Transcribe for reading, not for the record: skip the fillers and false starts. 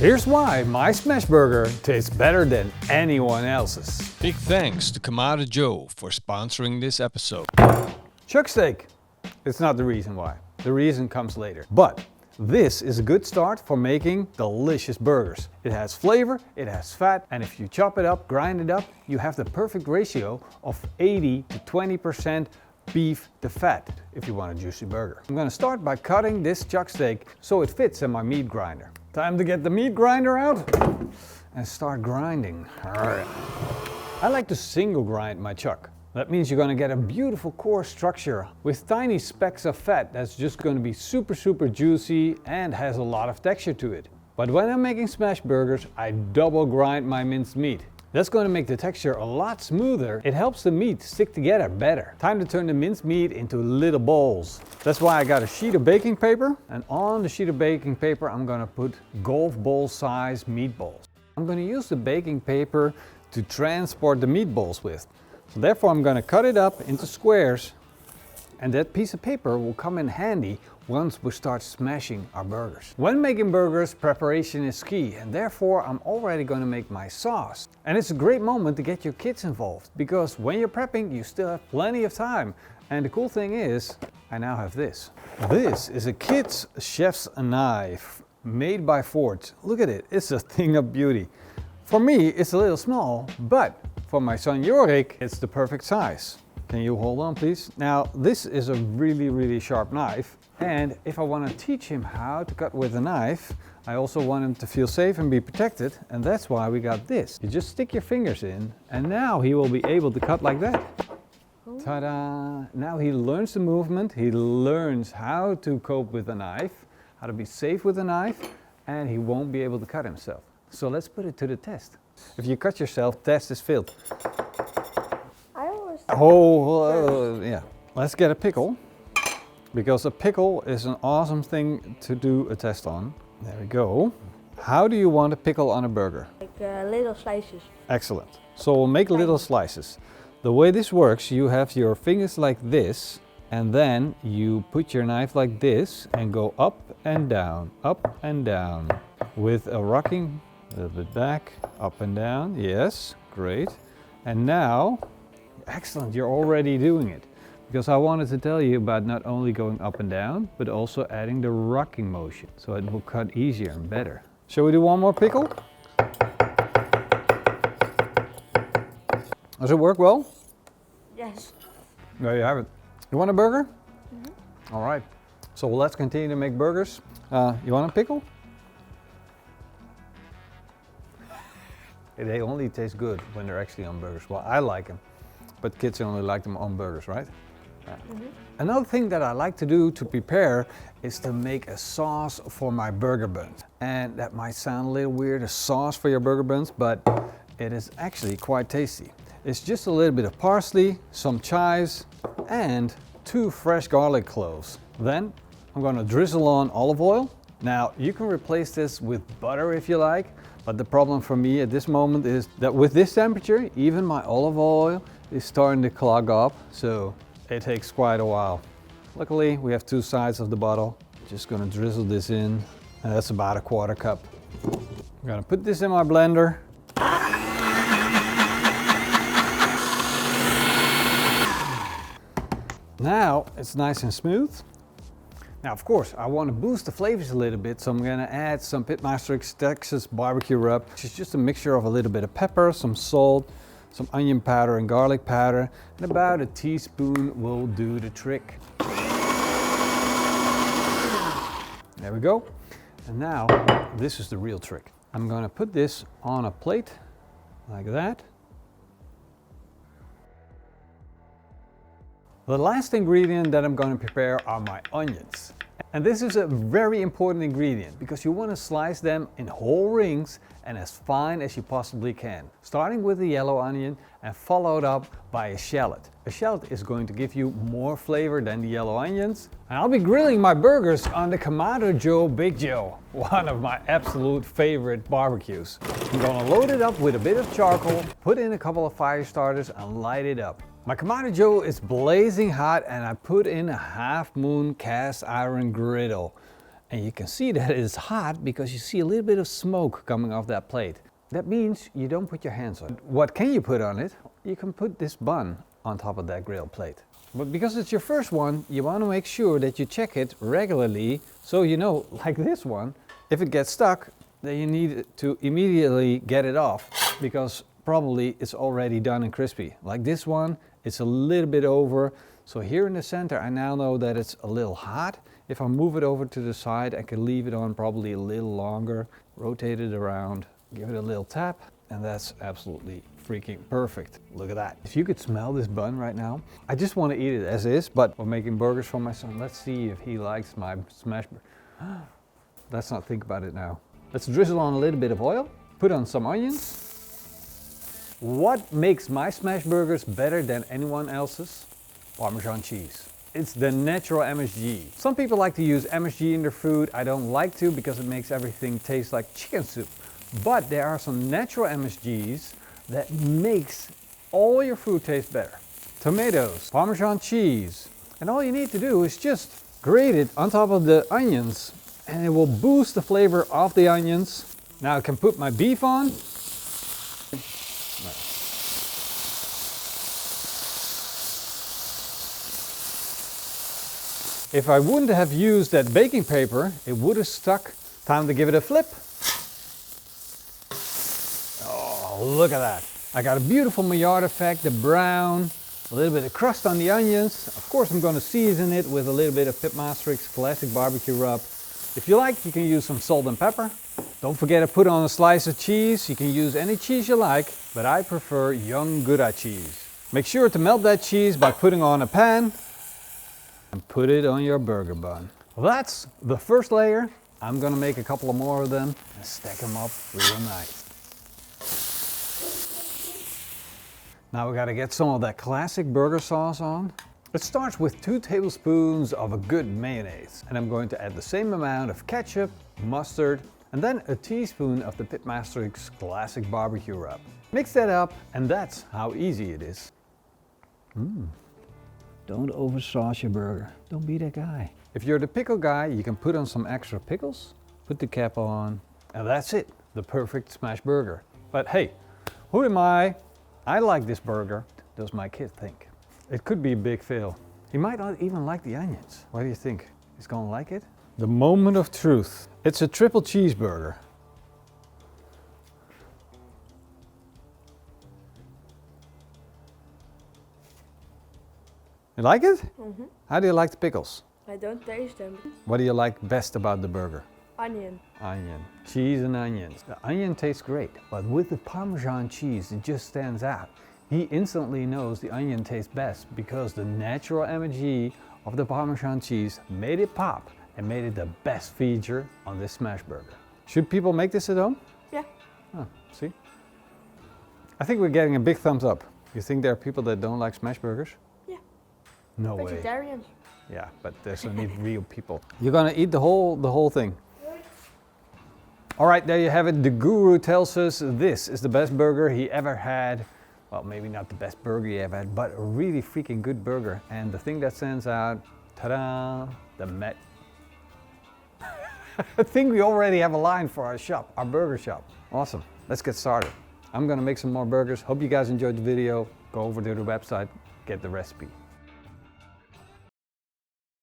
Here's why my SmashBurger tastes better than anyone else's. Big thanks to Kamado Joe for sponsoring this episode. Chuck steak. It's not the reason why. The reason comes later. But this is a good start for making delicious burgers. It has flavor, it has fat, and if you chop it up, grind it up, you have the perfect ratio of 80 to 20% beef to fat if you want a juicy burger. I'm gonna start by cutting this chuck steak so it fits in my meat grinder. Time to get the meat grinder out and start grinding. I like to single grind my chuck. That means you're gonna get a beautiful core structure with tiny specks of fat that's just gonna be super juicy and has a lot of texture to it. But when I'm making smash burgers, I double grind my minced meat. That's going to make the texture a lot smoother. It helps the meat stick together better. Time to turn the minced meat into little balls. That's why I got a sheet of baking paper, and on the sheet of baking paper I'm going to put golf ball size meatballs. I'm going to use the baking paper to transport the meatballs with. So therefore I'm going to cut it up into squares, and that piece of paper will come in handy once we start smashing our burgers. When making burgers, preparation is key, and therefore I'm already going to make my sauce. And it's a great moment to get your kids involved, because when you're prepping you still have plenty of time. And the cool thing is, I now have this. This is a kid's chef's knife made by Ford. Look at it, it's a thing of beauty. For me it's a little small, but for my son Jorik it's the perfect size. Can you hold on please? Now this is a really sharp knife, and if I want to teach him how to cut with a knife, I also want him to feel safe and be protected, and that's why we got this. You just stick your fingers in and now he will be able to cut like that. Ta-da! Now he learns the movement, he learns how to cope with a knife, how to be safe with a knife, and he won't be able to cut himself. So let's put it to the test. If you cut yourself, test is failed. Yeah. Let's get a pickle, because a pickle is an awesome thing to do a test on. There we go. How do you want a pickle on a burger? Like little slices. Excellent. So we'll make little slices. The way this works, you have your fingers like this, and then you put your knife like this and go up and down with a rocking, a little bit back, up and down. Yes, great. And now, excellent, you're already doing it. Because I wanted to tell you about not only going up and down, but also adding the rocking motion, so it will cut easier and better. Shall we do one more pickle? Does it work well? Yes. There you have it. You want a burger? Mm-hmm. All right. So let's continue to make burgers. You want a pickle? They only taste good when they're actually on burgers. Well, I like them, but kids only like them on burgers, right? Mm-hmm. Another thing that I like to do to prepare is to make a sauce for my burger buns. And that might sound a little weird, a sauce for your burger buns, but it is actually quite tasty. It's just a little bit of parsley, some chives, and 2 fresh garlic cloves. Then I'm going to drizzle on olive oil. Now you can replace this with butter if you like, but the problem for me at this moment is that with this temperature, even my olive oil is starting to clog up, so it takes quite a while. Luckily, we have 2 sides of the bottle. Just gonna drizzle this in, and that's about a 1/4 cup. I'm gonna put this in my blender. Now it's nice and smooth. Now, of course, I want to boost the flavors a little bit, so I'm going to add some PitmasterX Texas barbecue rub, which is just a mixture of a little bit of pepper, some salt, some onion powder and garlic powder, and about a teaspoon will do the trick. There we go. And now, this is the real trick. I'm going to put this on a plate, like that. The last ingredient that I'm going to prepare are my onions. And this is a very important ingredient because you want to slice them in whole rings and as fine as you possibly can. Starting with the yellow onion and followed up by a shallot. A shallot is going to give you more flavor than the yellow onions. And I'll be grilling my burgers on the Kamado Joe Big Joe, one of my absolute favorite barbecues. I'm going to load it up with a bit of charcoal, put in a couple of fire starters and light it up. My Kamado Joe is blazing hot and I put in a half moon cast iron griddle. And you can see that it is hot because you see a little bit of smoke coming off that plate. That means you don't put your hands on it. What can you put on it? You can put this bun on top of that grill plate. But because it's your first one, you want to make sure that you check it regularly, so you know, like this one, if it gets stuck, then you need to immediately get it off, because probably it's already done and crispy. Like this one, it's a little bit over. So here in the center, I now know that it's a little hot. If I move it over to the side, I can leave it on probably a little longer, rotate it around, give it a little tap, and that's absolutely freaking perfect. Look at that. If you could smell this bun right now, I just want to eat it as is, but we're making burgers for my son. Let's see if he likes my smash burger. Let's not think about it now. Let's drizzle on a little bit of oil, put on some onions. What makes my smash burgers better than anyone else's? Parmesan cheese. It's the natural MSG. Some people like to use MSG in their food. I don't like to because it makes everything taste like chicken soup. But there are some natural MSGs that makes all your food taste better. Tomatoes, Parmesan cheese, and all you need to do is just grate it on top of the onions and it will boost the flavor of the onions. Now I can put my beef on. If I wouldn't have used that baking paper, it would have stuck. Time to give it a flip. Look at that. I got a beautiful Maillard effect, the brown, a little bit of crust on the onions. Of course I'm going to season it with a little bit of PitmasterX classic barbecue rub. If you like, you can use some salt and pepper. Don't forget to put on a slice of cheese. You can use any cheese you like, but I prefer young Gouda cheese. Make sure to melt that cheese by putting on a pan and put it on your burger bun. Well, that's the first layer. I'm going to make a couple of more of them and stack them up real nice. Now we gotta get some of that classic burger sauce on. It starts with 2 tablespoons of a good mayonnaise. And I'm going to add the same amount of ketchup, mustard, and then a teaspoon of the PitmasterX classic barbecue rub. Mix that up, and that's how easy it is. Don't oversauce your burger. Don't be that guy. If you're the pickle guy, you can put on some extra pickles, put the cap on, and that's it. The perfect smash burger. But hey, who am I? I like this burger. Does my kid think? It could be a big fail. He might not even like the onions. What do you think? He's gonna like it? The moment of truth. It's a triple cheeseburger. You like it? Mm-hmm. How do you like the pickles? I don't taste them. What do you like best about the burger? Onion. Onion. Cheese and onions. The onion tastes great, but with the Parmesan cheese, it just stands out. He instantly knows the onion tastes best because the natural MSG of the Parmesan cheese made it pop and made it the best feature on this smash burger. Should people make this at home? Yeah. Oh, see? I think we're getting a big thumbs up. You think there are people that don't like smash burgers? Yeah. No way. Vegetarians. Yeah, but there's only real people. You're gonna eat the whole thing. All right, there you have it. The guru tells us this is the best burger he ever had. Well, maybe not the best burger he ever had, but a really freaking good burger. And the thing that stands out, ta-da, the Met. I think we already have a line for our shop, our burger shop. Awesome, let's get started. I'm gonna make some more burgers. Hope you guys enjoyed the video. Go over to the website, get the recipe.